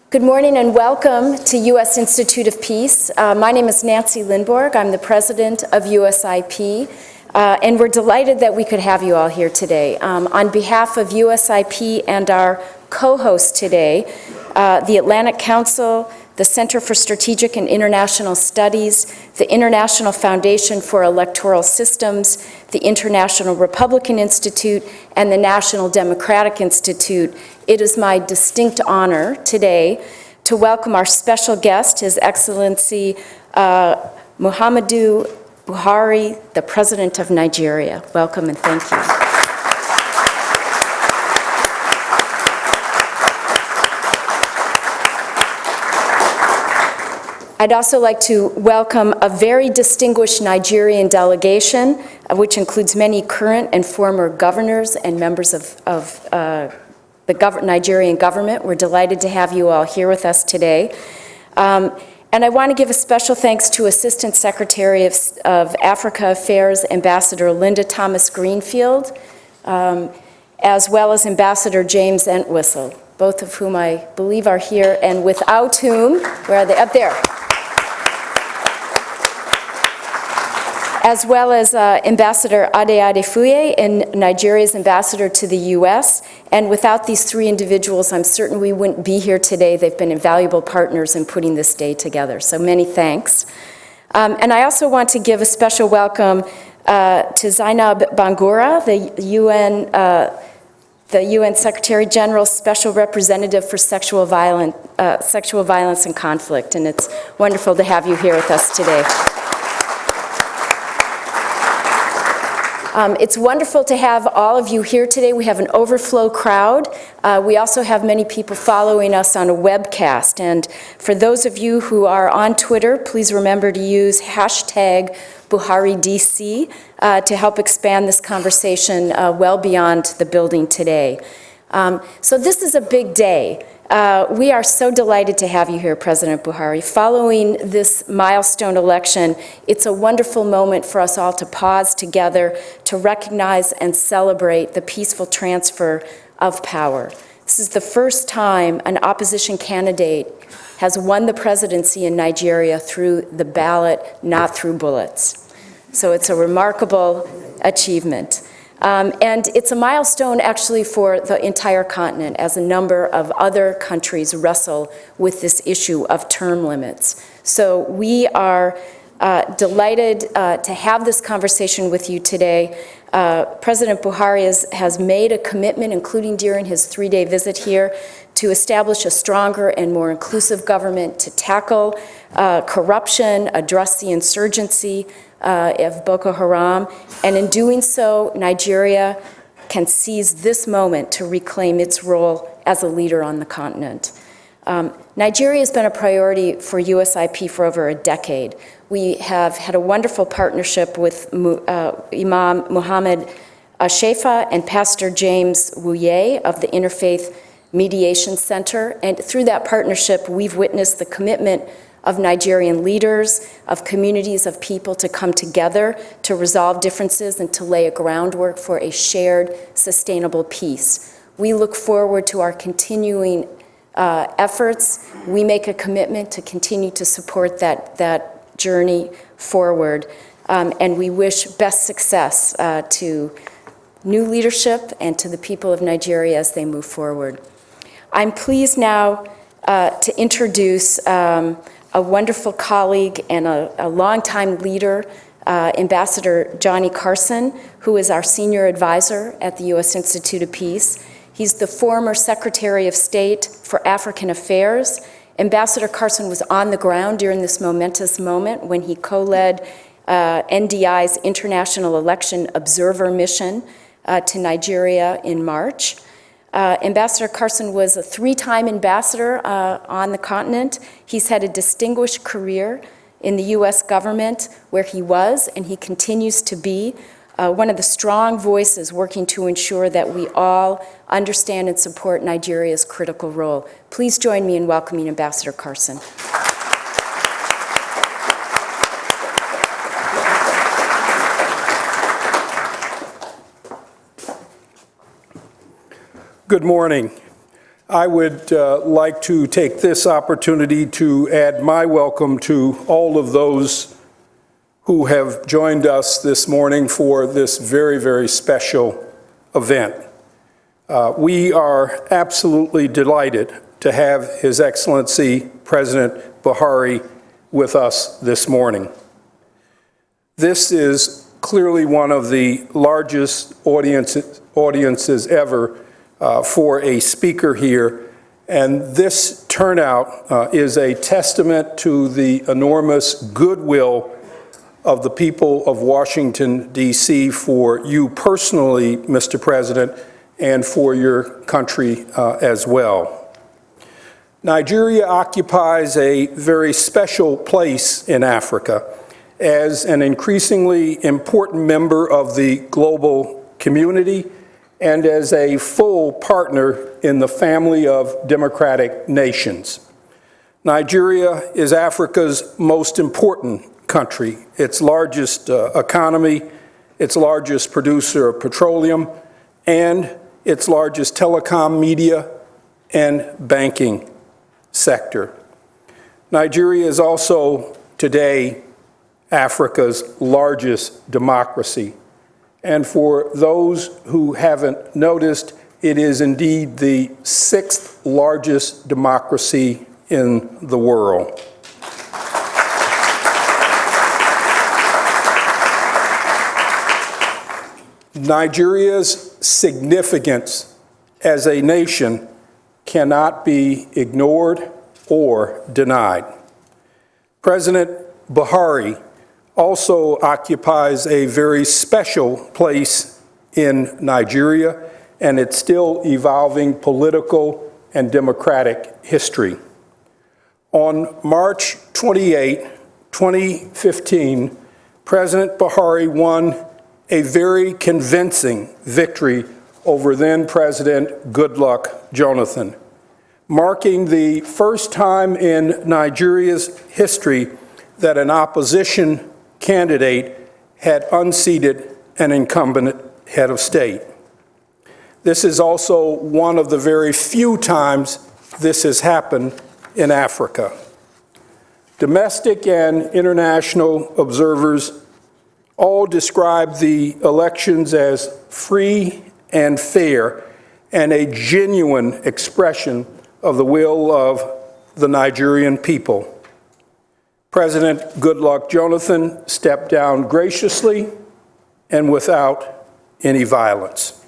Good morning and welcome to U.S. Institute of Peace. My name is Nancy Lindborg. I'm the president of USIP, and we're delighted that we could have you all here today. On behalf of USIP and our co-host today, the Atlantic Council, the Center for Strategic and International Studies, the International Foundation for Electoral Systems, the International Republican Institute, and the National Democratic Institute, it is my distinct honor today to welcome our special guest, His Excellency Muhammadu Buhari, the President of Nigeria. Welcome and thank you. I'd also like to welcome a very distinguished Nigerian delegation, which includes many current and former governors and members of the Nigerian government. We're delighted to have you all here with us today. And I want to give a special thanks to Assistant Secretary of Africa Affairs, Ambassador Linda Thomas Greenfield, as well as Ambassador James Entwistle, both of whom I believe are here, and without whom, where are they? Up there. As well as Ambassador Ade Adefuye, and Nigeria's ambassador to the U.S. And without these three individuals, I'm certain we wouldn't be here today. They've been invaluable partners in putting this day together, so many thanks. And I also want to give a special welcome to Zainab Bangura, the UN Secretary General's Special Representative for sexual violence and conflict, and it's wonderful to have you here with us today. It's wonderful to have all of you here today. We have an overflow crowd. We also have many people following us on a webcast. And for those of you who are on Twitter, please remember to use hashtag BuhariDC to help expand this conversation well beyond the building today. So this is a big day. We are so delighted to have you here, President Buhari. Following this milestone election, it's a wonderful moment for us all to pause together to recognize and celebrate the peaceful transfer of power. This is the first time an opposition candidate has won the presidency in Nigeria through the ballot, not through bullets. So it's a remarkable achievement. And it's a milestone actually for the entire continent as a number of other countries wrestle with this issue of term limits. So we are delighted to have this conversation with you today. President Buhari has made a commitment, including during his 3-day visit here, to establish a stronger and more inclusive government to tackle corruption, address the insurgency of Boko Haram, and in doing so, Nigeria can seize this moment to reclaim its role as a leader on the continent. Nigeria has been a priority for USIP for over a decade. We have had a wonderful partnership with Imam Muhammad Shefa and Pastor James Wuye of the Interfaith Mediation Center, and through that partnership, we've witnessed the commitment of Nigerian leaders, of communities of people to come together to resolve differences and to lay a groundwork for a shared, sustainable peace. We look forward to our continuing efforts. We make a commitment to continue to support that journey forward, and we wish best success to new leadership and to the people of Nigeria as they move forward. I'm pleased now to introduce a wonderful colleague and a longtime leader, Ambassador Johnny Carson, who is our senior advisor at the U.S. Institute of Peace. He's the former Secretary of State for African Affairs. Ambassador Carson was on the ground during this momentous moment when he co-led NDI's International Election Observer Mission to Nigeria in March. Ambassador Carson was a 3-time ambassador on the continent. He's had a distinguished career in the U.S. government where he was and he continues to be one of the strong voices working to ensure that we all understand and support Nigeria's critical role. Please join me in welcoming Ambassador Carson. Good morning. I would like to take this opportunity to add my welcome to all of those who have joined us this morning for this very, very special event. We are absolutely delighted to have His Excellency President Buhari with us this morning. This is clearly one of the largest audiences ever for a speaker here, and this turnout is a testament to the enormous goodwill of the people of Washington, D.C. for you personally, Mr. President, and for your country as well. Nigeria occupies a very special place in Africa as an increasingly important member of the global community and as a full partner in the family of democratic nations. Nigeria is Africa's most important country, its largest economy, its largest producer of petroleum, and its largest telecom, media, and banking sector. Nigeria is also today Africa's largest democracy. And for those who haven't noticed, it is indeed the 6th largest democracy in the world. Nigeria's significance as a nation cannot be ignored or denied. President Buhari also occupies a very special place in Nigeria and its still evolving political and democratic history. On March 28, 2015, President Buhari won a very convincing victory over then-President Goodluck Jonathan, marking the first time in Nigeria's history that an opposition candidate had unseated an incumbent head of state. This is also one of the very few times this has happened in Africa. Domestic and international observers all describe the elections as free and fair and a genuine expression of the will of the Nigerian people. President Goodluck Jonathan stepped down graciously and without any violence.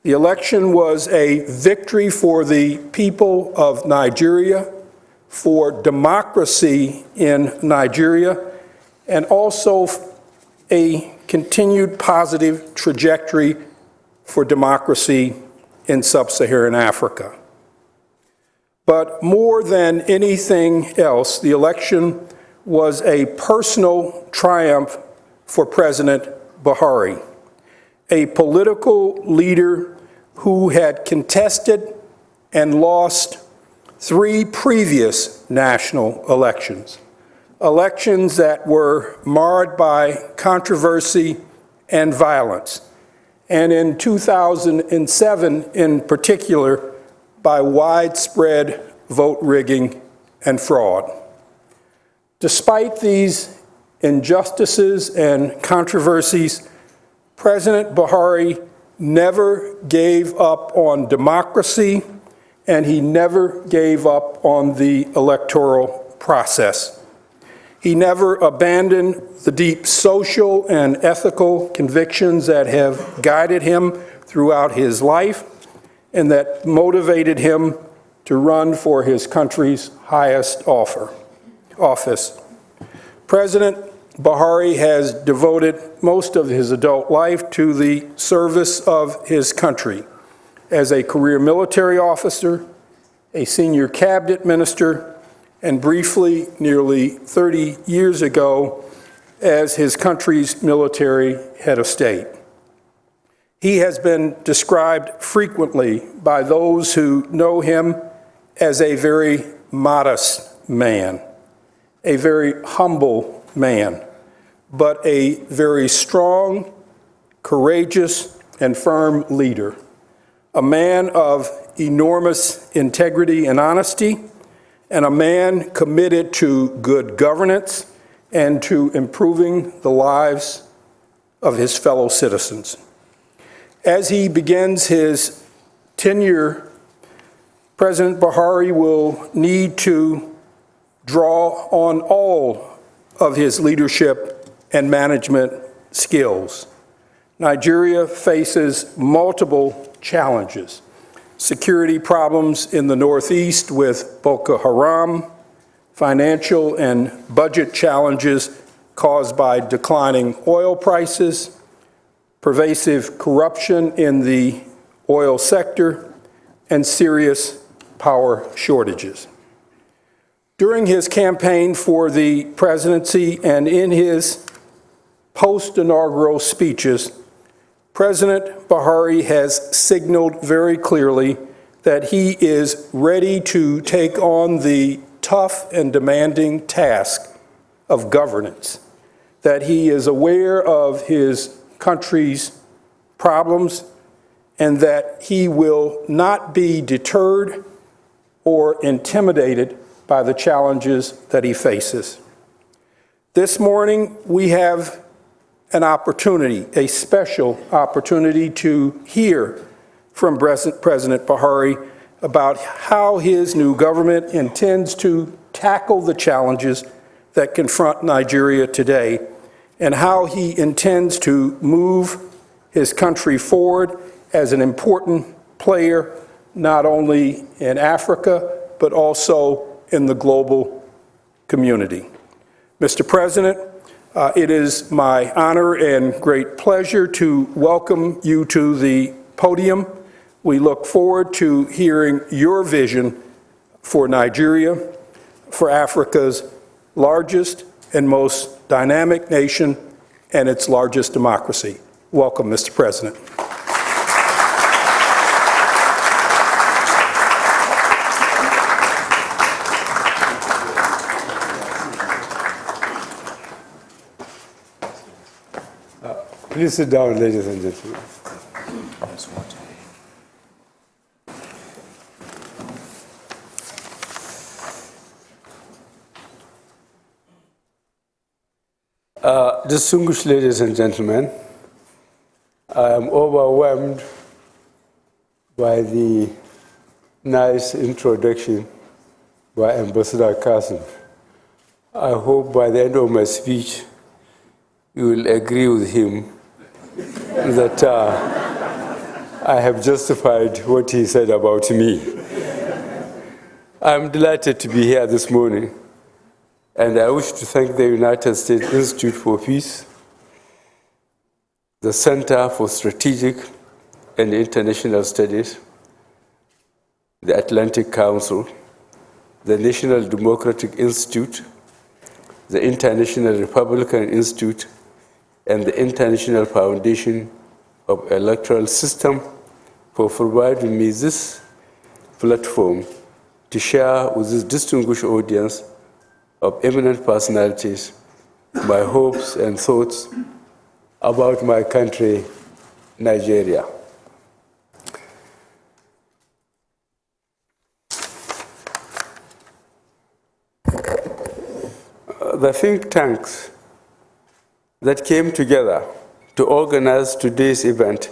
The election was a victory for the people of Nigeria, for democracy in Nigeria, and also a continued positive trajectory for democracy in sub-Saharan Africa. But more than anything else, the election was a personal triumph for President Buhari, a political leader who had contested and lost 3 previous national elections, elections that were marred by controversy and violence, and in 2007 in particular by widespread vote rigging and fraud. Despite these injustices and controversies, President Buhari never gave up on democracy, and he never gave up on the electoral process. He never abandoned the deep social and ethical convictions that have guided him throughout his life and that motivated him to run for his country's highest office. President Buhari has devoted most of his adult life to the service of his country as a career military officer, a senior cabinet minister, and briefly, nearly 30 years ago, as his country's military head of state. He has been described frequently by those who know him as a very modest man, a very humble man, but a very strong, courageous, and firm leader, a man of enormous integrity and honesty, and a man committed to good governance and to improving the lives of his fellow citizens. As he begins his tenure, President Buhari will need to draw on all of his leadership and management skills. Nigeria faces multiple challenges: security problems in the northeast with Boko Haram, financial and budget challenges caused by declining oil prices, pervasive corruption in the oil sector, and serious power shortages. During his campaign for the presidency and in his post-inaugural speeches, President Buhari has signaled very clearly that he is ready to take on the tough and demanding task of governance, that he is aware of his country's problems, and that he will not be deterred or intimidated by the challenges that he faces. This morning, we have an opportunity, a special opportunity, to hear from President Buhari about how his new government intends to tackle the challenges that confront Nigeria today, and how he intends to move his country forward as an important player, not only in Africa, but also in the global community. Mr. President, it is my honor and great pleasure to welcome you to the podium. We look forward to hearing your vision for Nigeria, for Africa's largest and most dynamic nation and its largest democracy. Welcome, Mr. President. Please sit down, ladies and gentlemen. Distinguished ladies and gentlemen, I am overwhelmed by the nice introduction by Ambassador Carson. I hope by the end of my speech, you will agree with him that I have justified what he said about me. I'm delighted to be here this morning, and I wish to thank the United States Institute for Peace, the Center for Strategic and International Studies, the Atlantic Council, the National Democratic Institute, the International Republican Institute, and the International Foundation of Electoral Systems for providing me this platform to share with this distinguished audience of eminent personalities my hopes and thoughts about my country, Nigeria. The think tanks that came together to organize today's event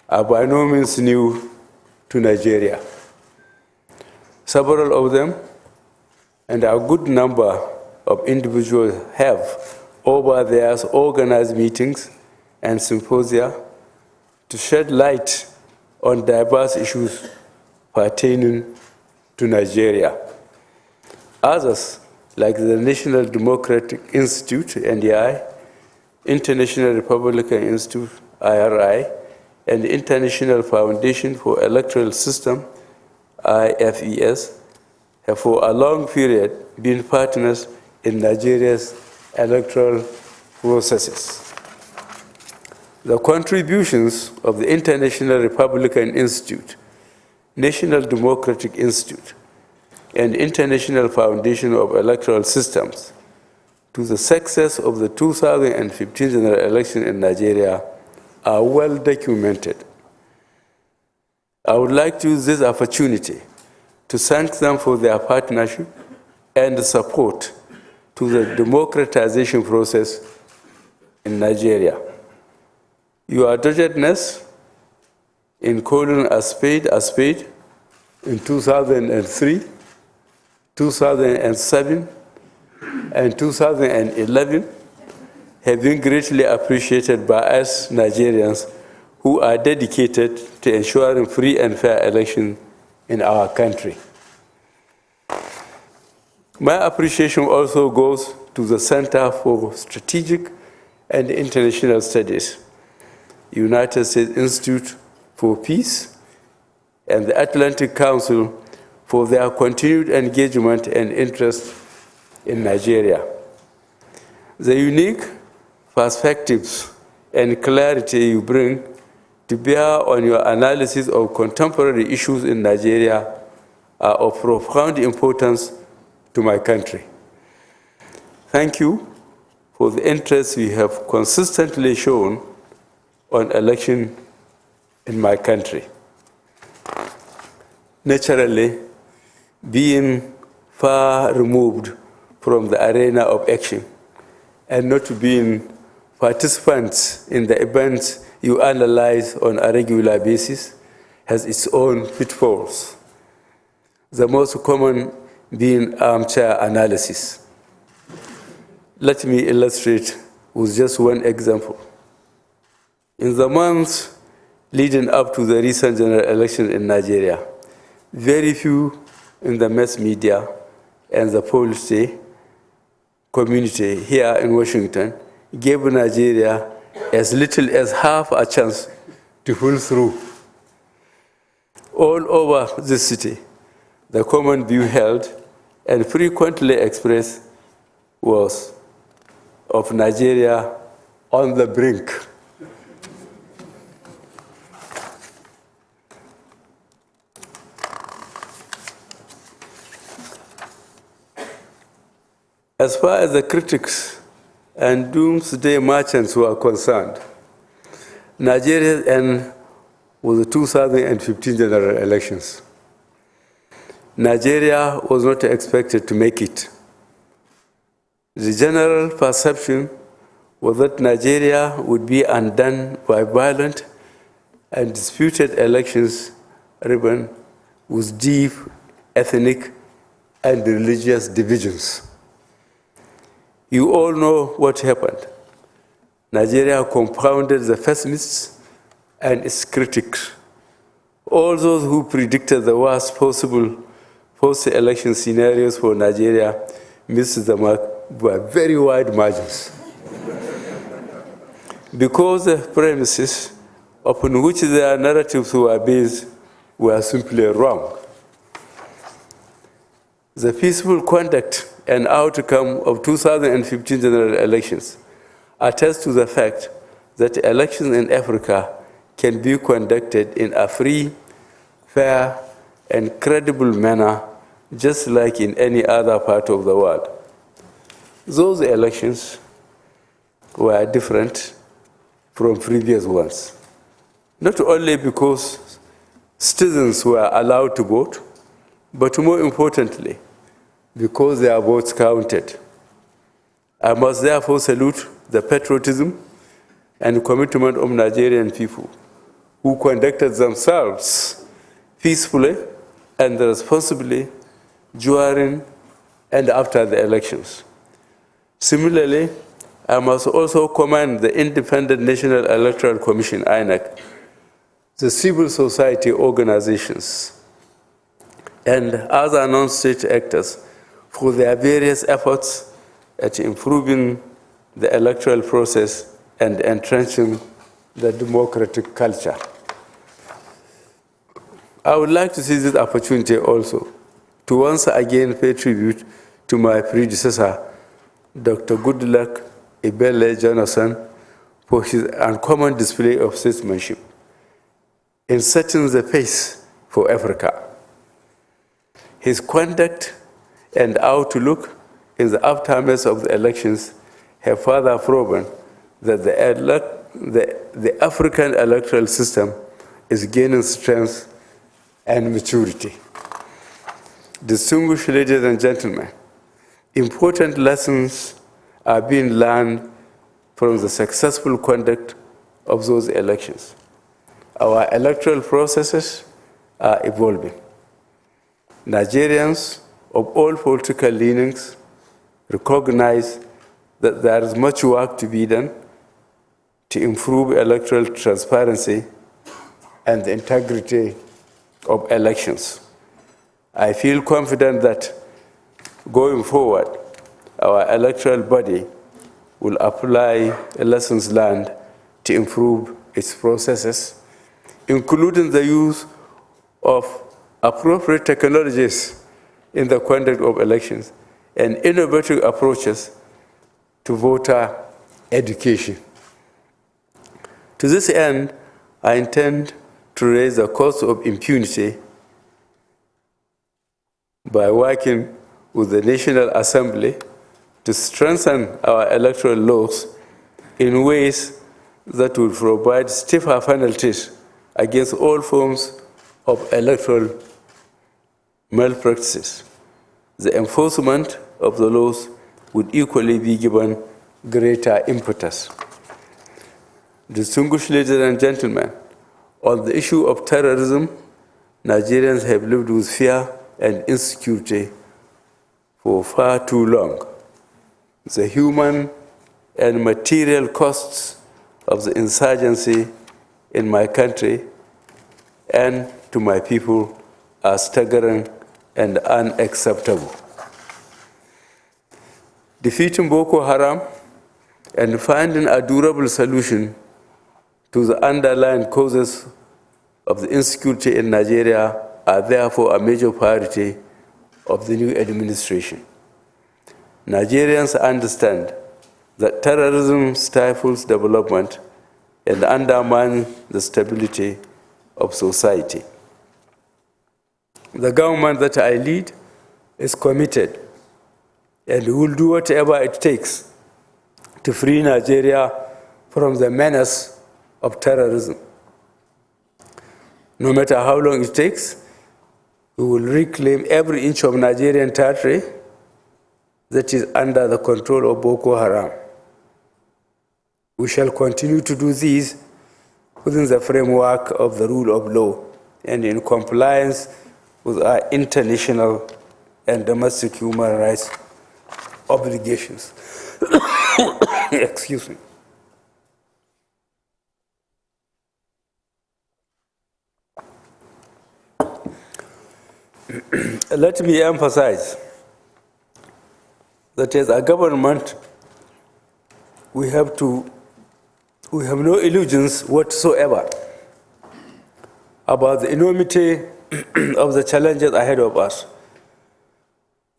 are by no means new to Nigeria. Several of them, and a good number of individuals, have over the years organized meetings and symposia to shed light on diverse issues pertaining to Nigeria. Others, like the National Democratic Institute, NDI, International Republican Institute, IRI, and the International Foundation for Electoral Systems, IFES, have for a long period been partners in Nigeria's electoral processes. The contributions of the International Republican Institute, National Democratic Institute, and International Foundation of Electoral Systems to the success of the 2015 general election in Nigeria are well documented. I would like to use this opportunity to thank them for their partnership and support to the democratization process in Nigeria. Your doggedness in calling a spade in 2003, 2007, and 2011 have been greatly appreciated by us Nigerians who are dedicated to ensuring free and fair elections in our country. My appreciation also goes to the Center for Strategic and International Studies, United States Institute for Peace, and the Atlantic Council for their continued engagement and interest in Nigeria. The unique perspectives and clarity you bring to bear on your analysis of contemporary issues in Nigeria are of profound importance to my country. Thank you for the interest you have consistently shown on election in my country. Naturally, being far removed from the arena of action and not being participants in the events you analyze on a regular basis has its own pitfalls, the most common being armchair analysis. Let me illustrate with just one example. In the months leading up to the recent general election in Nigeria, very few in the mass media and the policy community here in Washington gave Nigeria as little as half a chance to pull through. All over the city, the common view held and frequently expressed was of Nigeria on the brink. As far as the critics and doomsday merchants were concerned, Nigeria's end was the 2015 general elections. Nigeria was not expected to make it. The general perception was that Nigeria would be undone by violent and disputed elections riven with deep ethnic and religious divisions. You all know what happened. Nigeria compounded the pessimists and its critics. All those who predicted the worst possible post-election scenarios for Nigeria missed the mark by very wide margins. Because the premises upon which their narratives were based were simply wrong. The peaceful conduct and outcome of 2015 general elections attest to the fact that elections in Africa can be conducted in a free, fair, and credible manner, just like in any other part of the world. Those elections were different from previous ones, not only because citizens were allowed to vote, but more importantly, because their votes counted. I must therefore salute the patriotism and commitment of Nigerian people who conducted themselves peacefully and responsibly during and after the elections. Similarly, I must also commend the Independent National Electoral Commission, INEC, the civil society organizations, and other non-state actors for their various efforts at improving the electoral process and entrenching the democratic culture. I would like to seize this opportunity also to once again pay tribute to my predecessor, Dr. Goodluck Ebele Jonathan, for his uncommon display of statesmanship in setting the pace for Africa. His conduct and outlook in the aftermath of the elections have further proven that the African electoral system is gaining strength and maturity. Distinguished ladies and gentlemen, important lessons are being learned from the successful conduct of those elections. Our electoral processes are evolving. Nigerians of all political leanings recognize that there is much work to be done to improve electoral transparency and the integrity of elections. I feel confident that going forward, our electoral body will apply lessons learned to improve its processes, including the use of appropriate technologies in the conduct of elections and innovative approaches to voter education. To this end, I intend to raise the cost of impunity by working with the National Assembly to strengthen our electoral laws in ways that will provide stiffer penalties against all forms of electoral malpractices. The enforcement of the laws would equally be given greater impetus. Distinguished ladies and gentlemen, on the issue of terrorism, Nigerians have lived with fear and insecurity for far too long. The human and material costs of the insurgency in my country and to my people are staggering and unacceptable. Defeating Boko Haram and finding a durable solution to the underlying causes of the insecurity in Nigeria are therefore a major priority of the new administration. Nigerians understand that terrorism stifles development and undermines the stability of society. The government that I lead is committed and will do whatever it takes to free Nigeria from the menace of terrorism. No matter how long it takes, we will reclaim every inch of Nigerian territory that is under the control of Boko Haram. We shall continue to do this within the framework of the rule of law and in compliance with our international and domestic human rights obligations. Excuse me. Let me emphasize that as a government, we have no illusions whatsoever about the enormity of the challenges ahead of us.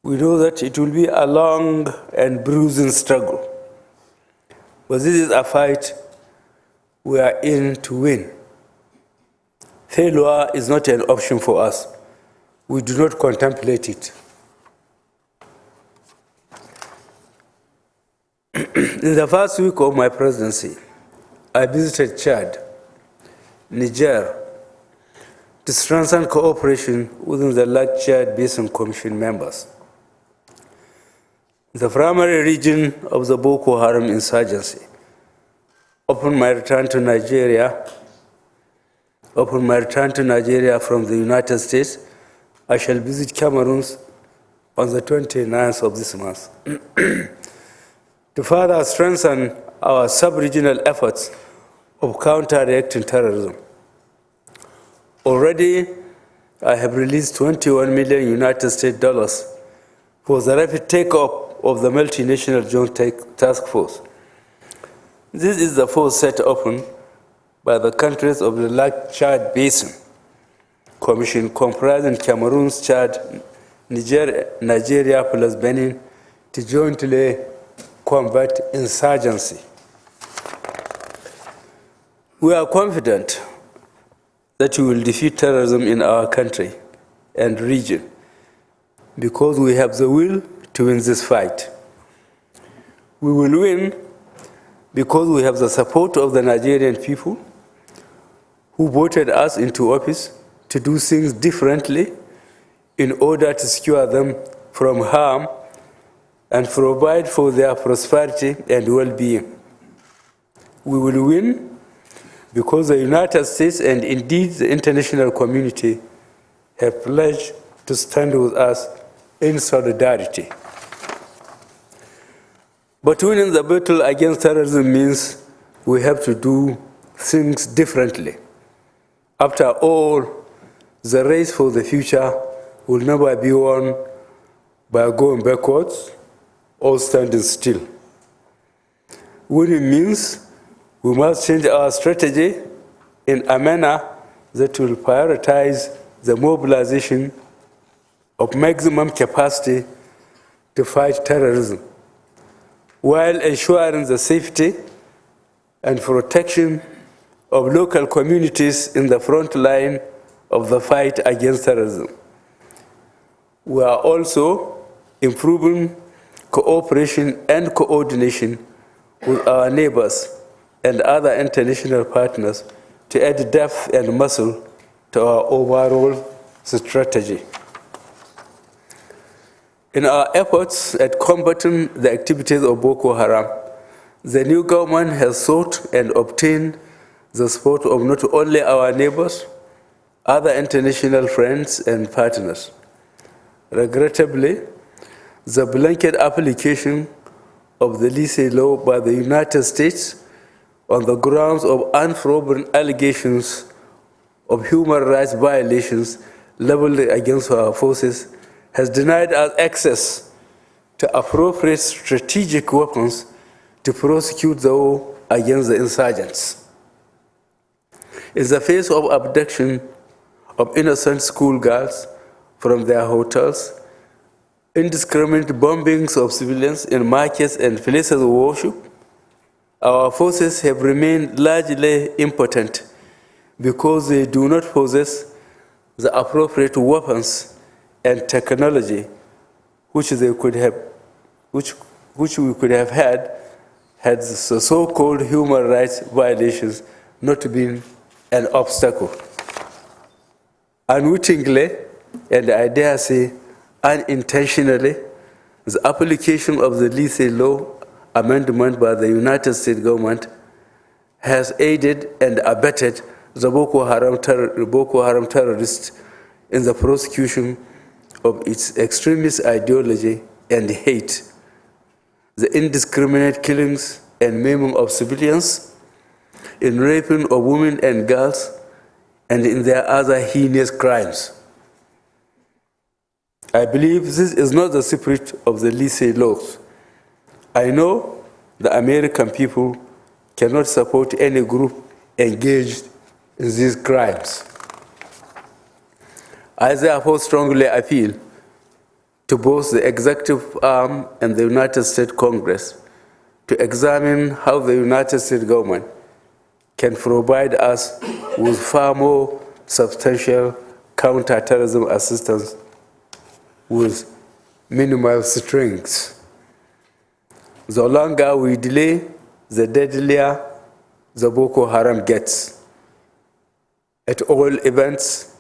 We know that it will be a long and bruising struggle, but this is a fight we are in to win. Failure is not an option for us. We do not contemplate it. In the first week of my presidency, I visited Chad, Niger, to strengthen cooperation within the Lake Chad Basin Commission members. The primary region of the Boko Haram insurgency. Upon my return to Nigeria from the United States, I shall visit Cameroon on the 29th of this month to further strengthen our sub-regional efforts of counter-reacting terrorism. Already, I have released $21 million United States dollars for the rapid take-up of the multinational joint task force. This is the force set open by the countries of the Lake Chad Basin Commission, comprising Cameroon, Chad, Nigeria plus Benin, to jointly combat insurgency. We are confident that we will defeat terrorism in our country and region because we have the will to win this fight. We will win because we have the support of the Nigerian people who voted us into office to to do things differently in order to secure them from harm and provide for their prosperity and well-being. We will win because the United States and indeed the international community have pledged to stand with us in solidarity. But winning the battle against terrorism means we have to do things differently. After all, the race for the future will never be won by going backwards or standing still. Winning means we must change our strategy in a manner that will prioritize the mobilization of maximum capacity to fight terrorism, while ensuring the safety and protection of local communities in the front line of the fight against terrorism. We are also improving cooperation and coordination with our neighbors and other international partners to add depth and muscle to our overall strategy. In our efforts at combating the activities of Boko Haram, the new government has sought and obtained the support of not only our neighbors, other international friends and partners. Regrettably, the blanket application of the Lycée law by the United States on the grounds of unproven allegations of human rights violations leveled against our forces has denied us access to appropriate strategic weapons to prosecute the war against the insurgents. In the face of abduction of innocent schoolgirls from their hotels, indiscriminate bombings of civilians in markets and places of worship, our forces have remained largely impotent because they do not possess the appropriate weapons and technology which we could have had the so-called human rights violations not been an obstacle. Unwittingly, and I dare say unintentionally, the application of the Lycée law amendment by the United States government has aided and abetted the Boko Haram terrorists in the prosecution of its extremist ideology and hate, the indiscriminate killings and maiming of civilians, in raping of women and girls, and in their other heinous crimes. I believe this is not the spirit of the Lycée laws. I know the American people cannot support any group engaged in these crimes. I therefore strongly appeal to both the executive arm and the United States Congress to examine how the United States government can provide us with far more substantial counter-terrorism assistance with minimal strings. The longer we delay, the deadlier the Boko Haram gets. At all events,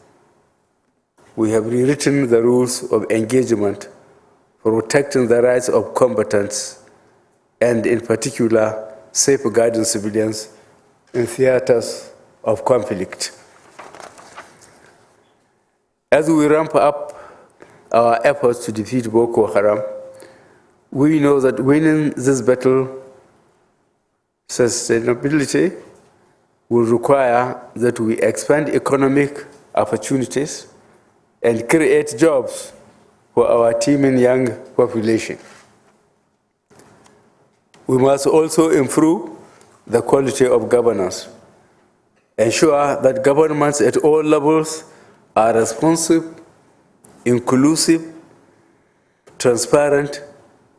we have rewritten the rules of engagement, protecting the rights of combatants, and in particular, safeguarding civilians in theaters of conflict. As we ramp up our efforts to defeat Boko Haram, we know that winning this battle sustainability will require that we expand economic opportunities and create jobs for our teeming young population. We must also improve the quality of governance, ensure that governments at all levels are responsive, inclusive, transparent,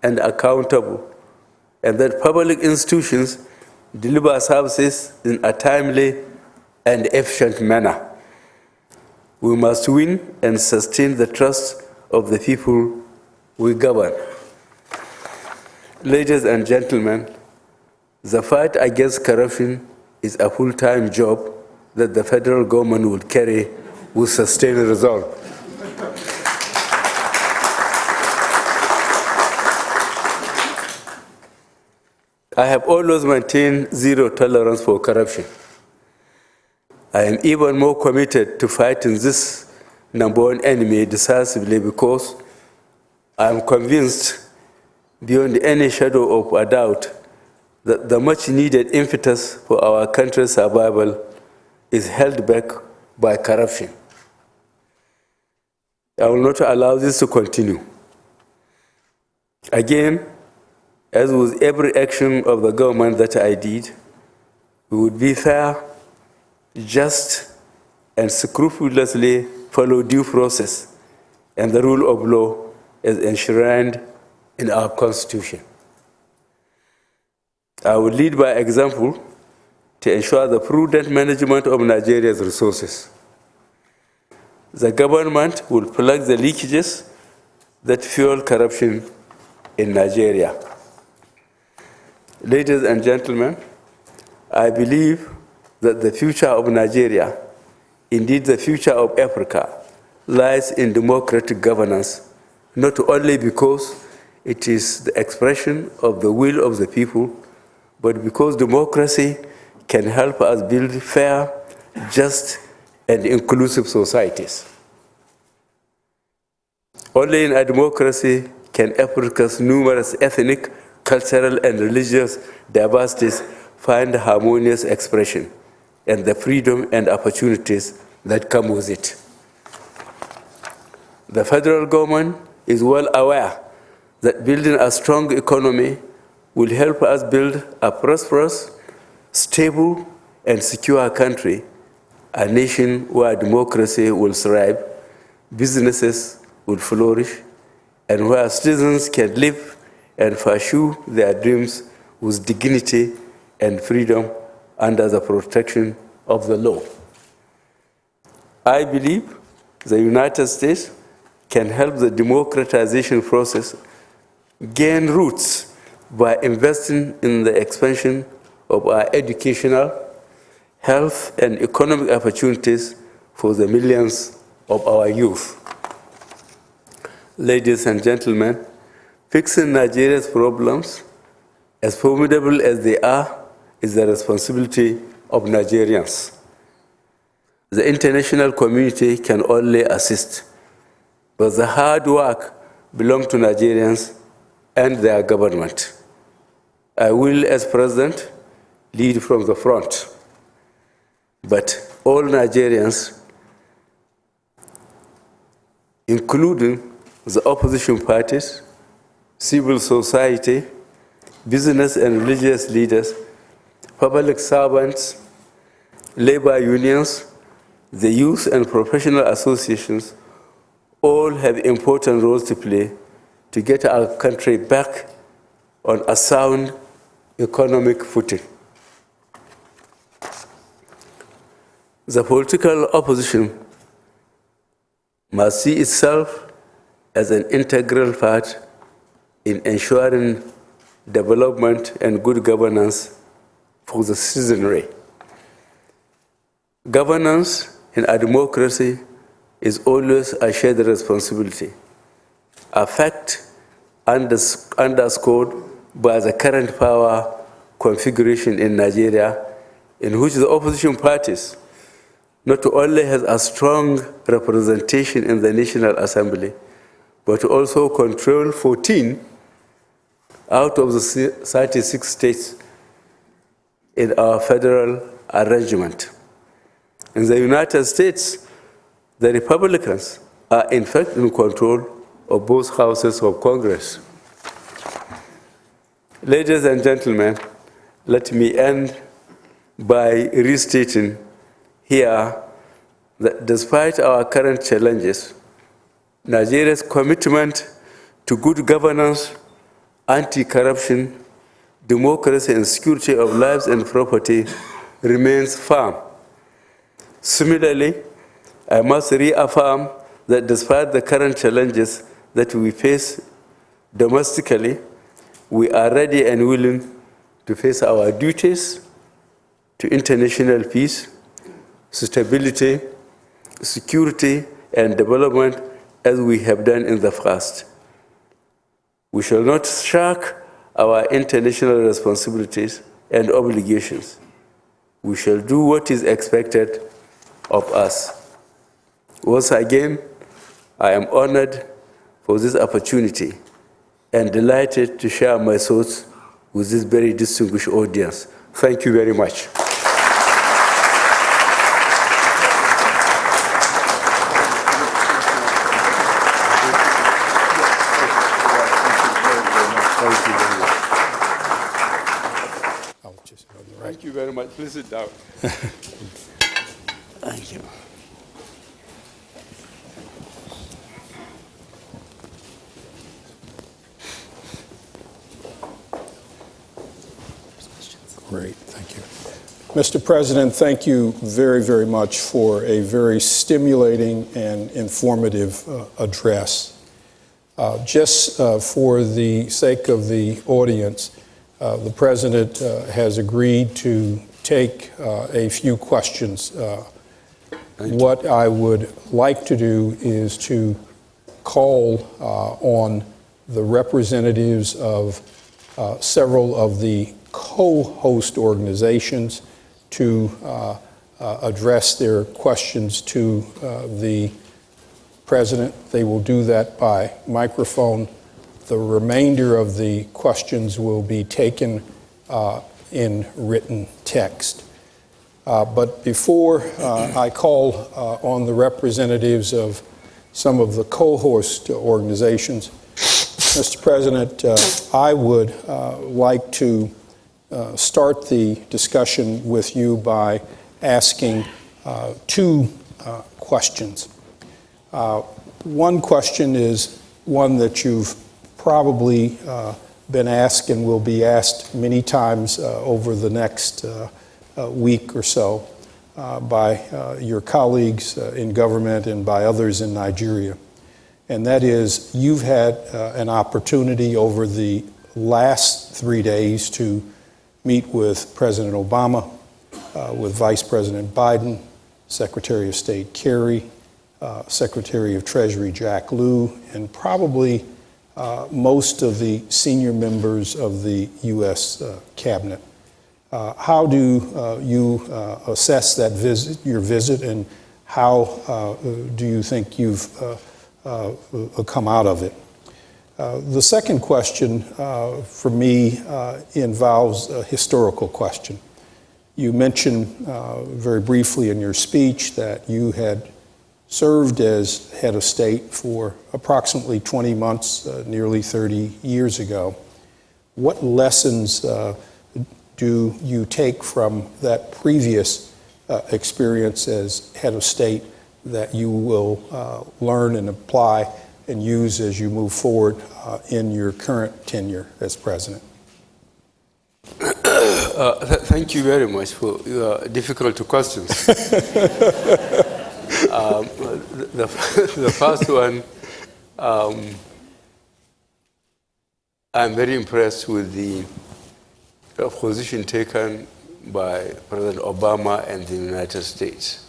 and accountable, and that public institutions deliver services in a timely and efficient manner. We must win and sustain the trust of the people we govern. Ladies and gentlemen, the fight against corruption is a full-time job that the federal government will carry with sustained resolve. I have always maintained zero tolerance for corruption. I am even more committed to fighting this number one enemy decisively because I am convinced, beyond any shadow of a doubt, that the much needed impetus for our country's survival is held back by corruption. I will not allow this to continue. Again, as with every action of the government that I did, we would be fair, just, and scrupulously follow due process and the rule of law as enshrined in our Constitution. I will lead by example to ensure the prudent management of Nigeria's resources. The government will plug the leakages that fuel corruption in Nigeria. Ladies and gentlemen, I believe that the future of Nigeria, indeed the future of Africa, lies in democratic governance, not only because it is the expression of the will of the people, but because democracy can help us build fair, just, and inclusive societies. Only in a democracy can Africa's numerous ethnic, cultural, and religious diversities find harmonious expression and the freedom and opportunities that come with it. The federal government is well aware that building a strong economy will help us build a prosperous, stable, and secure country, a nation where democracy will thrive, businesses will flourish, and where citizens can live and pursue their dreams with dignity and freedom under the protection of the law. I believe the United States can help the democratization process gain roots by investing in the expansion of our educational, health, and economic opportunities for the millions of our youth. Ladies and gentlemen, fixing Nigeria's problems, as formidable as they are, is the responsibility of Nigerians. The international community can only assist, but the hard work belongs to Nigerians and their government. I will, as president, lead from the front, but all Nigerians, including the opposition parties, civil society, business and religious leaders, public servants, labor unions, the youth and professional associations, all have important roles to play to get our country back on a sound economic footing. The political opposition must see itself as an integral part in ensuring development and good governance for the citizenry. Governance in a democracy is always a shared responsibility, a fact underscored by the current power configuration in Nigeria, in which the opposition parties not only has a strong representation in the National Assembly, but also control 14 out of the 36 states in our federal arrangement. In the United States, the Republicans are in fact in control of both houses of Congress. Ladies and gentlemen, let me end by restating here that despite our current challenges, Nigeria's commitment to good governance, anti-corruption, democracy, and security of lives and property remains firm. Similarly, I must reaffirm that despite the current challenges that we face domestically, we are ready and willing to face our duties to international peace, stability, security, and development as we have done in the past. We shall not shirk our international responsibilities and obligations. We shall do what is expected of us. Once again, I am honored for this opportunity and delighted to share my thoughts with this very distinguished audience. Thank you very much. Thank you very much. Please sit down. Thank you. Great, thank you. Mr. President, thank you very, very much for a very stimulating and informative address. Just for the sake of the audience, the President has agreed to take a few questions. What I would like to do is to call on the representatives of several of the co-host organizations to address their questions to the President. They will do that by microphone. The remainder of the questions will be taken in written text. But before I call on the representatives of some of the co-host organizations, Mr. President, I would like to start the discussion with you by asking two questions. One question is one that you've probably been asked and will be asked many times over the next week or so by your colleagues in government and by others in Nigeria. And that is, you've had an opportunity over the last 3 days to meet with President Obama, with Vice President Biden, Secretary of State Kerry, Secretary of Treasury Jack Lew, and probably most of the senior members of the U.S. cabinet. How do you assess that visit, your visit, and how do you think you've come out of it? The second question for me involves a historical question. You mentioned very briefly in your speech that you had served as head of state for approximately 20 months, nearly 30 years ago. What lessons do you take from that previous experience as head of state that you will learn and apply and use as you move forward in your current tenure as president? Thank you very much for your difficult questions. The first one, I'm very impressed with the position taken by President Obama and the United States.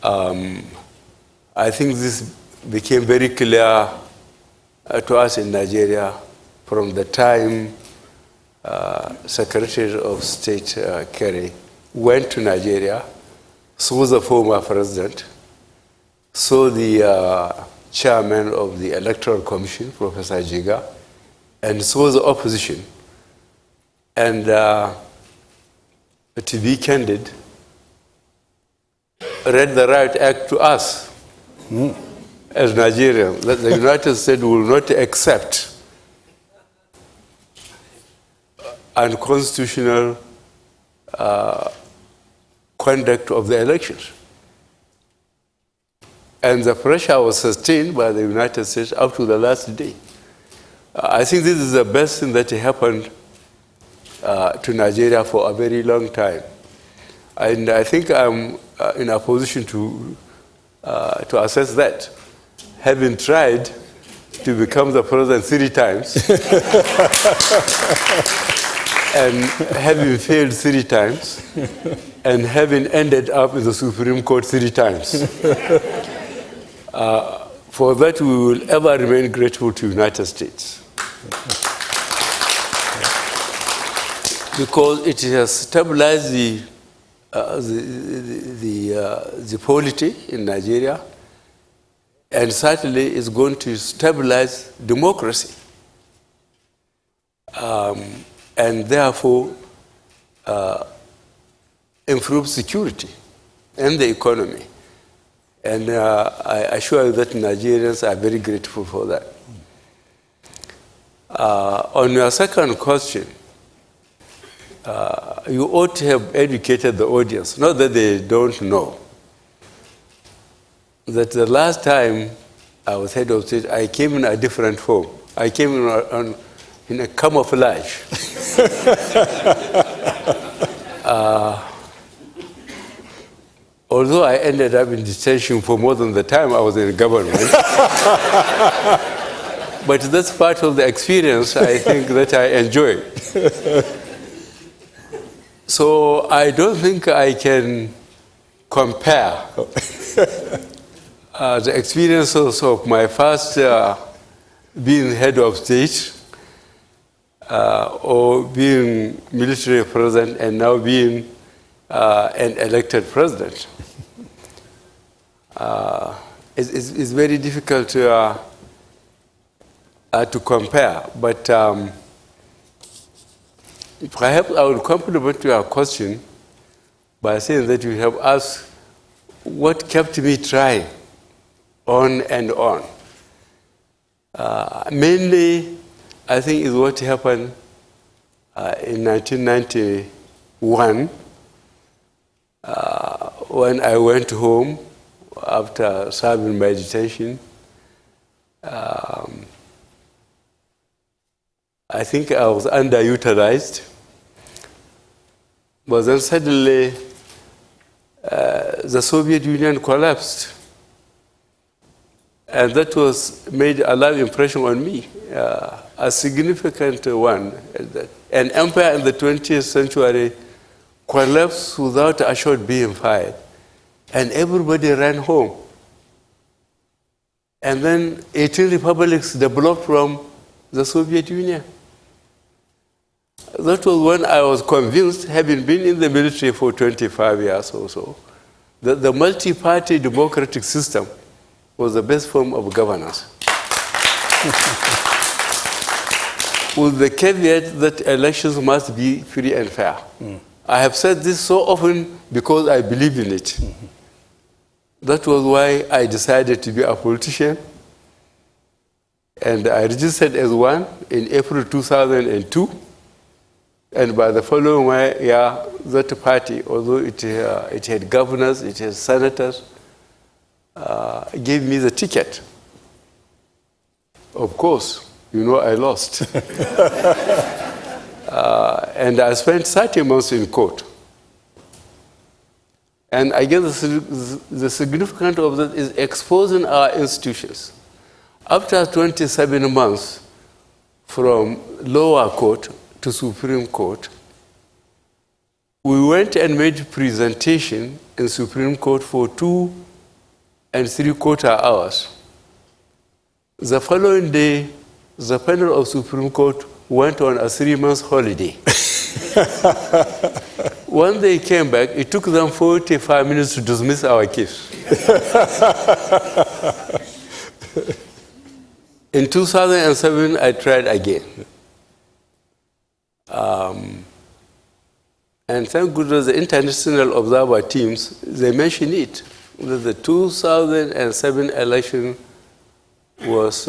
I think this became very clear to us in Nigeria from the time Secretary of State Kerry went to Nigeria, saw the former president, saw the chairman of the Electoral Commission, Professor Jiga, and saw the opposition. And to be candid, read the Right Act to us as Nigerians, that the United States will not accept unconstitutional conduct of the elections. And the pressure was sustained by the United States up to the last day. I think this is the best thing that happened to Nigeria for a very long time. And I think I'm in a position to assess that, having tried to become the president 3 times. and having failed 3 times, and having ended up in the Supreme Court 3 times. For that, we will ever remain grateful to the United States. Because it has stabilized the polity in Nigeria, and certainly is going to stabilize democracy. And therefore improve security and the economy. And I assure you that Nigerians are very grateful for that. On your second question, you ought to have educated the audience, not that they don't know, that the last time I was head of state, I came in a different form. I came in a camouflage. Although I ended up in detention for more than the time I was in government. But that's part of the experience, I think, that I enjoy. So I don't think I can compare the experiences of my first being head of state or being military president and now being an elected president. It's very difficult to compare, but perhaps I will compliment your question by saying that you have asked what kept me trying on and on. Mainly, I think, is what happened in 1991 when I went home after serving my detention. I think I was underutilized, but then suddenly the Soviet Union collapsed. And that made a large impression on me, a significant one. An empire in the 20th century collapsed without a shot being fired, and everybody ran home. And then 18 republics developed from the Soviet Union. That was when I was convinced, having been in the military for 25 years or so, that the multi-party democratic system was the best form of governance. With the caveat that elections must be free and fair. I have said this so often because I believe in it. That was why I decided to be a politician. And I registered as one in April 2002. And by the following year, that party, although it had governors, it had senators, gave me the ticket. Of course, you know I lost. And I spent 30 months in court. And I guess the significance of that is exposing our institutions. After 27 months from lower court to Supreme Court, we went and made presentation in Supreme Court for 2 3/4 hours. The following day, the panel of Supreme Court went on a 3-month holiday. When they came back, it took them 45 minutes to dismiss our case. In 2007, I tried again. And thank goodness the international observer teams, they mentioned it, that the 2007 election was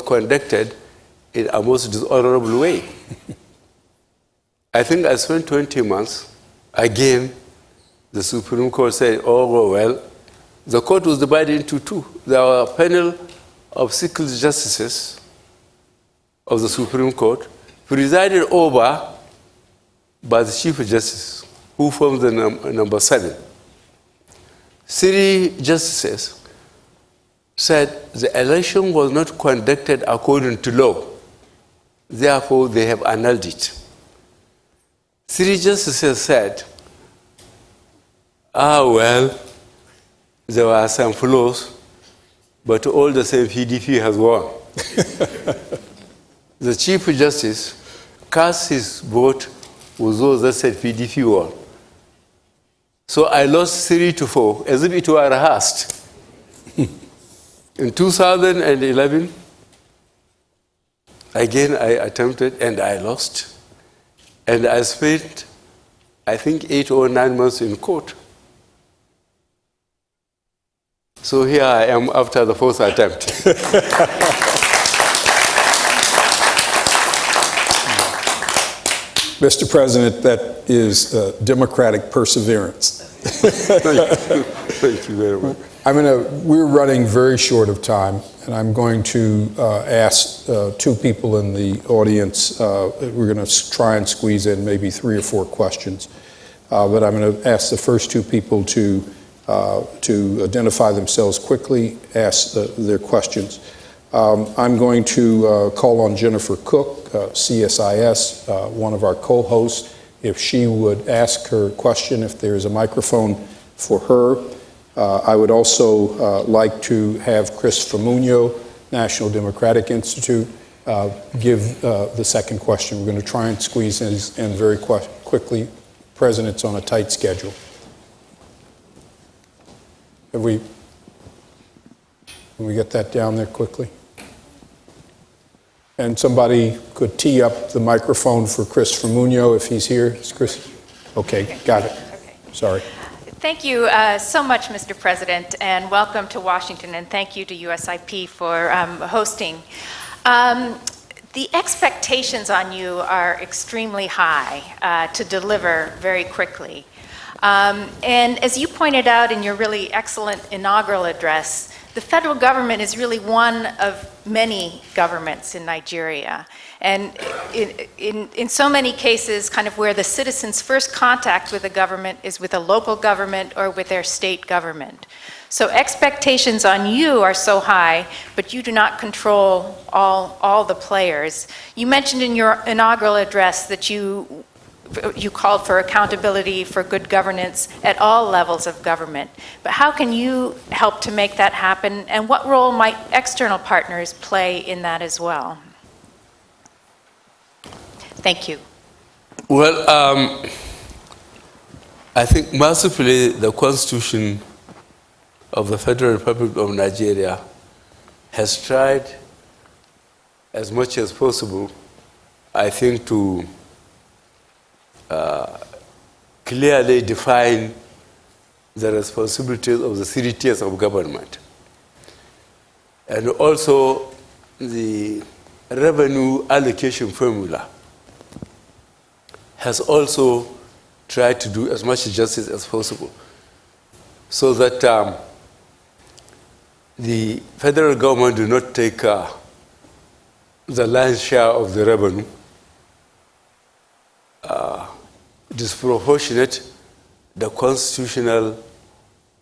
conducted in a most dishonorable way. I think I spent 20 months. Again, the Supreme Court said, oh, well, the court was divided into 2. There were a panel of 6 justices of the Supreme Court, presided over by the Chief Justice, who formed the number 7. 3 justices said the election was not conducted according to law. Therefore, they have annulled it. 3 justices said, well, there were some flaws, but all the same, PDP has won. The Chief Justice cast his vote with those that said PDP won. So I lost 3-4, as if it were rehearsed. In 2011, again I attempted and I lost. And I spent, I think, 8 or 9 months in court. So here I am after the 4th attempt. Mr. President, that is democratic perseverance. Thank you very much. We're running very short of time, and I'm going to ask 2 people in the audience. We're going to try and squeeze in maybe 3 or 4 questions. But I'm going to ask the first 2 people to identify themselves quickly, ask their questions. I'm going to call on Jennifer Cook, CSIS, one of our co-hosts, if she would ask her question, if there's a microphone for her. I would also like to have Chris Famunyo, National Democratic Institute, give the second question. We're going to try and squeeze in very quickly. President's on a tight schedule. Can we get that down there quickly? And somebody could tee up the microphone for Chris Famunyo if he's here. Is Chris? Okay, got it. Okay. Sorry. Thank you so much, Mr. President, and welcome to Washington, and thank you to USIP for hosting. The expectations on you are extremely high to deliver very quickly. And as you pointed out in your really excellent inaugural address, the federal government is really one of many governments in Nigeria. And in so many cases, kind of where the citizens' first contact with the government is with a local government or with their state government. So expectations on you are so high, but you do not control all the players. You mentioned in your inaugural address that you called for accountability for good governance at all levels of government. But how can you help to make that happen, and what role might external partners play in that as well? Thank you. Well, I think mercifully the Constitution of the Federal Republic of Nigeria has tried as much as possible, I think, to clearly define the responsibilities of the 3 tiers of government. And also the revenue allocation formula has also tried to do as much justice as possible, so that the federal government do not take the lion's share of the revenue, disproportionate the constitutional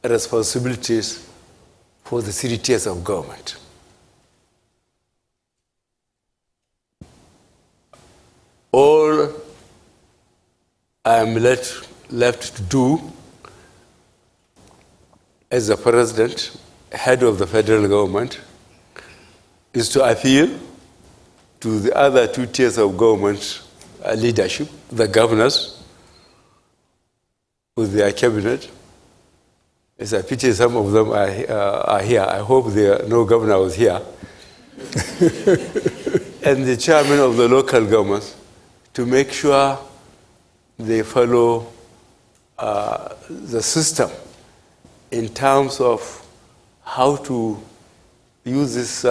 responsibilities for the 3 tiers of government. All I am left to do as the president, head of the federal government, is to appeal to the other 2 tiers of government leadership, the governors, with their cabinet. It's a pity some of them are here. I hope no governor was here. And the chairman of the local governments, to make sure they follow the system in terms of how to use this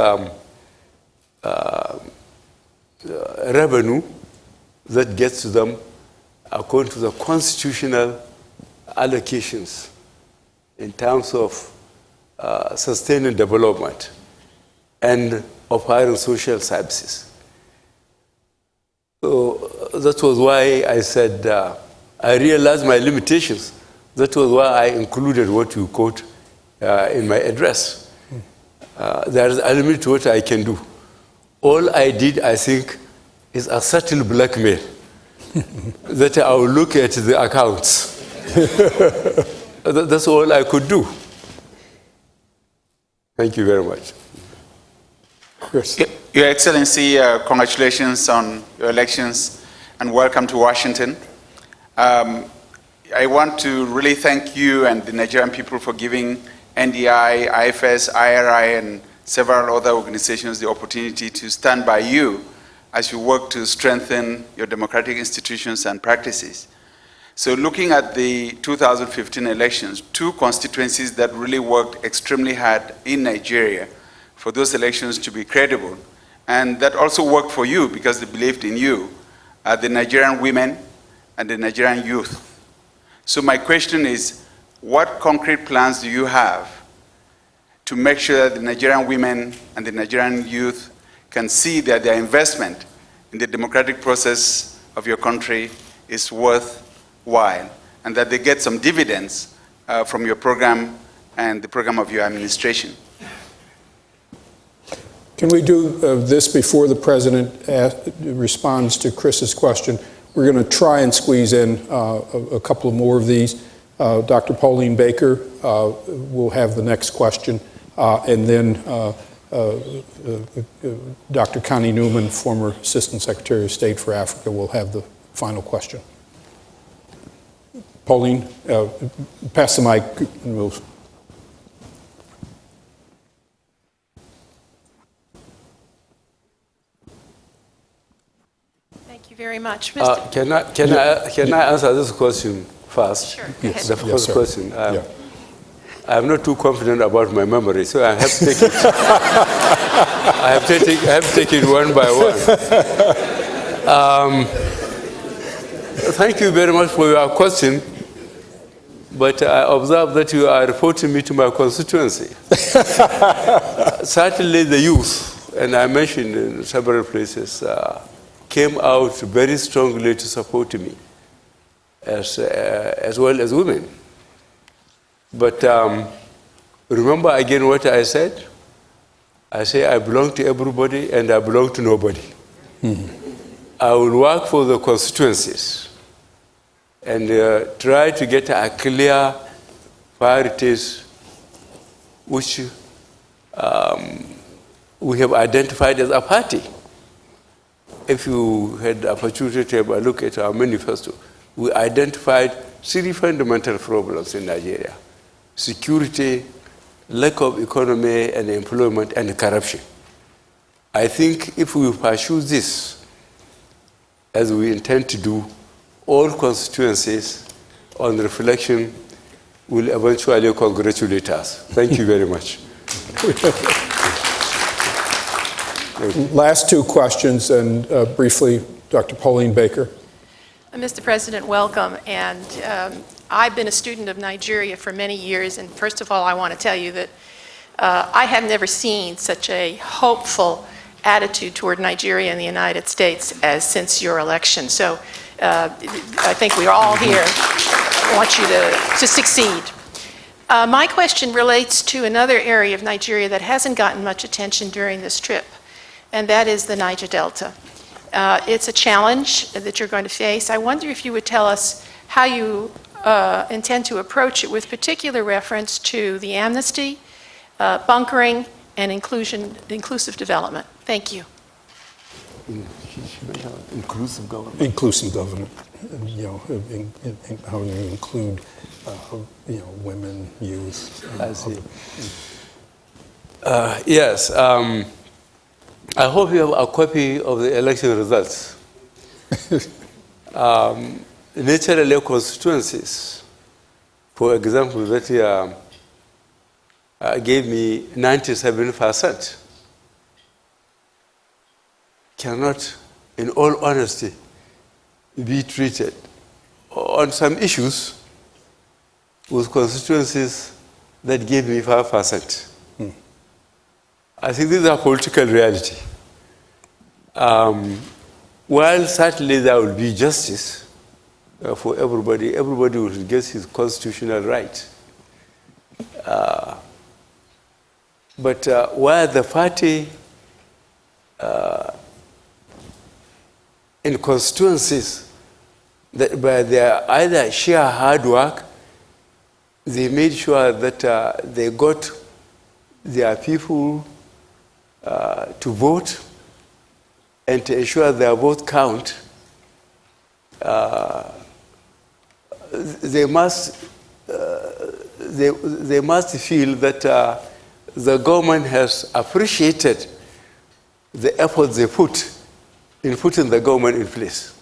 revenue that gets to them according to the constitutional allocations in terms of sustaining development and offering social services. So that was why I said I realized my limitations. That was why I included what you quote in my address. There is a limit to what I can do. All I did, I think, is a subtle blackmail that I will look at the accounts. That's all I could do. Thank you very much. Chris. Your Excellency, congratulations on your elections and welcome to Washington. I want to really thank you and the Nigerian people for giving NDI, IFS, IRI, and several other organizations the opportunity to stand by you as you work to strengthen your democratic institutions and practices. So looking at the 2015 elections, two constituencies that really worked extremely hard in Nigeria for those elections to be credible, and that also worked for you because they believed in you, are the Nigerian women and the Nigerian youth. So my question is, what concrete plans do you have to make sure that the Nigerian women and the Nigerian youth can see that their investment in the democratic process of your country is worthwhile, and that they get some dividends from your program and the program of your administration? Can we do this before the President responds to Chris's question? We're going to try and squeeze in a couple more of these. Dr. Pauline Baker will have the next question, and then Dr. Connie Newman, former Assistant Secretary of State for Africa, will have the final question. Pauline, pass the mic. And we'll Thank you very much. Can I answer this question first? Sure. Yes. The first Yes, sir. question. Yeah. I'm not too confident about my memory, so I have to take it. I have to take it one by one. Thank you very much for your question, but I observe that you are reporting me to my constituency. Certainly the youth, and I mentioned in several places, came out very strongly to support me, as well as women. But remember again what I said? I say I belong to everybody and I belong to nobody. I will work for the constituencies and try to get a clear priorities which we have identified as a party. If you had the opportunity to have a look at our manifesto, we identified 3 fundamental problems in Nigeria: security, lack of economy and employment, and corruption. I think if we pursue this, as we intend to do, all constituencies on reflection will eventually congratulate us. Thank you very much. Last two questions, and briefly, Dr. Pauline Baker. Mr. President, welcome. And I've been a student of Nigeria for many years. And first of all, I want to tell you that I have never seen such a hopeful attitude toward Nigeria and the United States as since your election. So I think we all here want you to succeed. My question relates to another area of Nigeria that hasn't gotten much attention during this trip, and that is the Niger Delta. It's a challenge that you're going to face. I wonder if you would tell us how you intend to approach it with particular reference to the amnesty, bunkering, and inclusive development. Thank you. Inclusive government. Inclusive government, how you include, women, youth. I see. Yes. I hope you have a copy of the election results. Naturally, constituencies, for example, that year gave me 97%, cannot, in all honesty, be treated on some issues with constituencies that gave me 5%. I think this is a political reality. While certainly there will be justice for everybody, everybody will get his constitutional right. But where the party in constituencies that by their either sheer hard work, they made sure that they got their people to vote and to ensure their vote count. They must feel that the government has appreciated the effort they put in putting the government in place.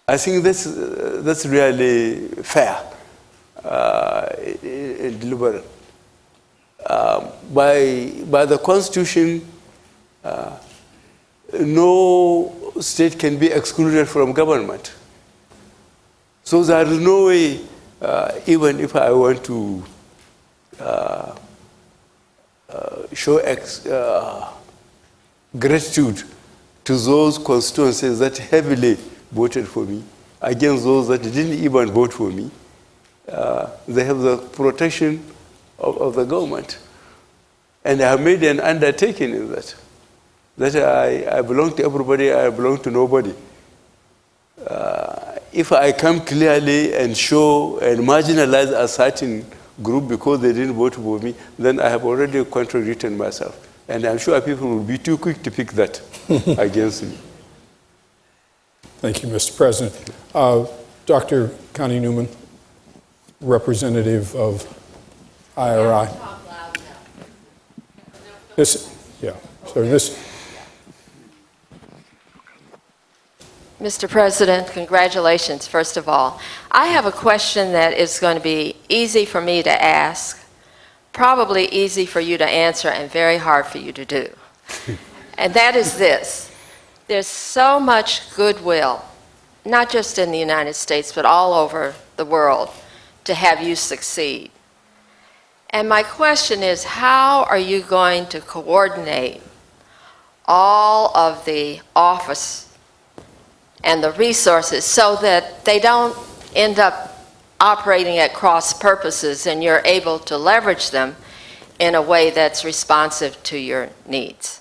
I think that's really fair and deliberate. By the Constitution, no state can be excluded from government. So there is no way, even if I want to show gratitude to those constituencies that heavily voted for me, against those that didn't even vote for me, they have the protection of the government. And I have made an undertaking in that. That I belong to everybody, I belong to nobody. If I come clearly and show and marginalize a certain group because they didn't vote for me, then I have already contradicted myself. And I'm sure people will be too quick to pick that against me. Thank you, Mr. President. Dr. Connie Newman, representative of IRI. Mr. President, congratulations, first of all. I have a question that is going to be easy for me to ask, probably easy for you to answer, and very hard for you to do. And that is this. There's so much goodwill, not just in the United States, but all over the world, to have you succeed. And my question is, how are you going to coordinate all of the office and the resources so that they don't end up operating at cross purposes and you're able to leverage them in a way that's responsive to your needs?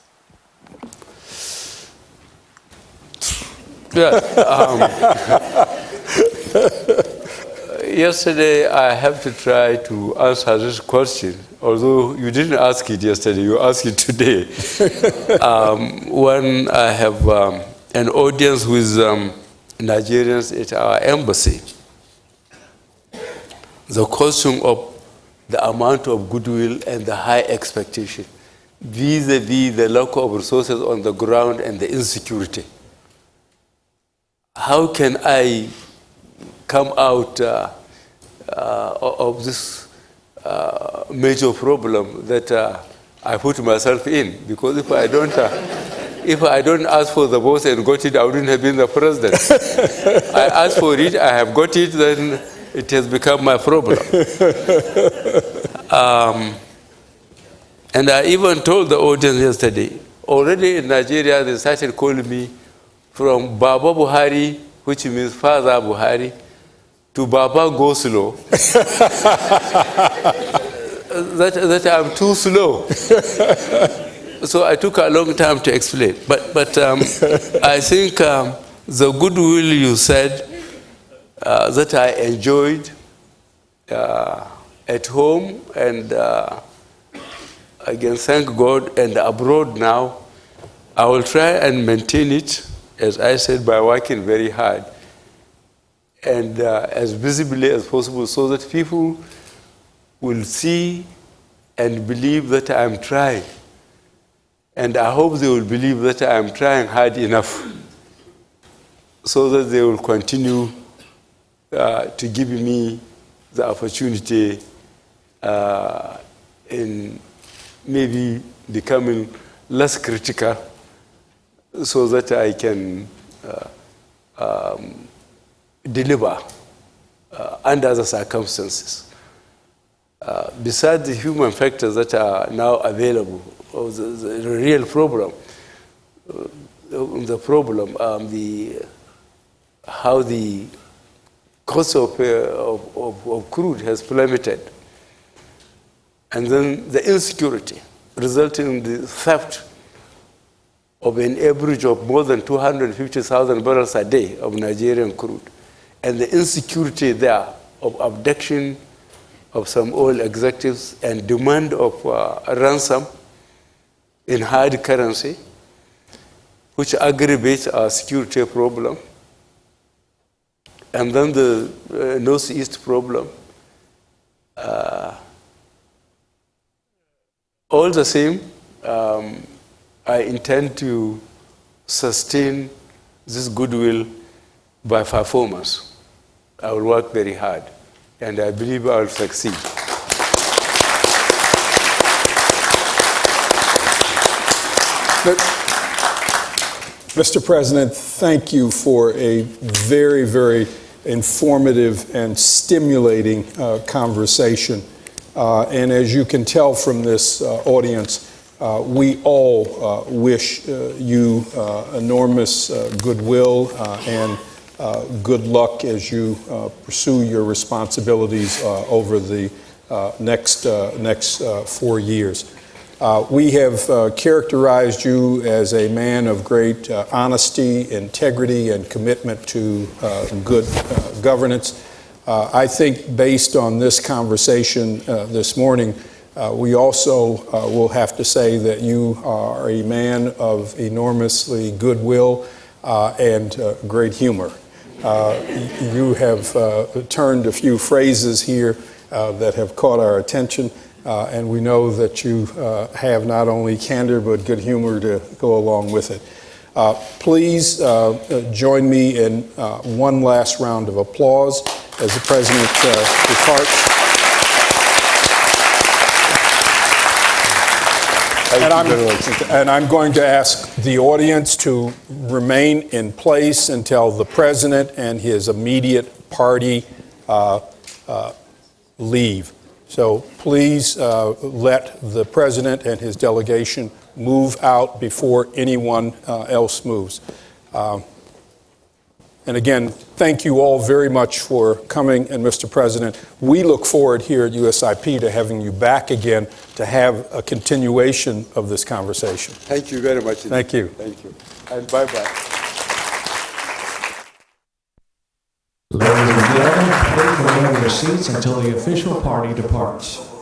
Yeah, yesterday, I have to try to answer this question, although you didn't ask it yesterday, you asked it today. When I have an audience with Nigerians at our embassy, the question of the amount of goodwill and the high expectation vis-a-vis the lack of resources on the ground and the insecurity. How can I come out of this major problem that I put myself in? Because if I don't ask for the vote and got it, I wouldn't have been the president. I asked for it, I have got it, then it has become my problem. And I even told the audience yesterday, already in Nigeria, they started calling me from Baba Buhari, which means Father Buhari, to Baba Go Slow, that I'm too slow. So I took a long time to explain. But I think the goodwill you said that I enjoyed at home and again, thank God, and abroad now, I will try and maintain it, as I said, by working very hard and as visibly as possible so that people will see and believe that I'm trying. And I hope they will believe that I'm trying hard enough so that they will continue to give me the opportunity in maybe becoming less critical so that I can deliver under the circumstances. Besides the human factors that are now available, or the real problem, how the cost of crude has plummeted, and then the insecurity resulting in the theft of an average of more than 250,000 barrels a day of Nigerian crude. And the insecurity there of abduction of some oil executives and demand of a ransom in hard currency, which aggravates our security problem. And then the Northeast problem. All the same, I intend to sustain this goodwill by performance. I will work very hard, and I believe I will succeed. Mr. President, thank you for a very, very informative and stimulating conversation. And as you can tell from this audience, we all wish you enormous goodwill and good luck as you pursue your responsibilities over the next 4 years. We have characterized you as a man of great honesty, integrity, and commitment to good governance. I think based on this conversation this morning, we also will have to say that you are a man of enormously goodwill and great humor. You have turned a few phrases here that have caught our attention. And we know that you have not only candor but good humor to go along with it. Please join me in one last round of applause as the President departs. And I'm going to ask the audience to remain in place until the President and his immediate party leave. So please let the President and his delegation move out before anyone else moves. And again, thank you all very much for coming. And Mr. President, we look forward here at USIP to having you back again to have a continuation of this conversation. Thank you very much. Thank you. Thank you. And bye-bye. Ladies and gentlemen, please remain in your seats until the official party departs.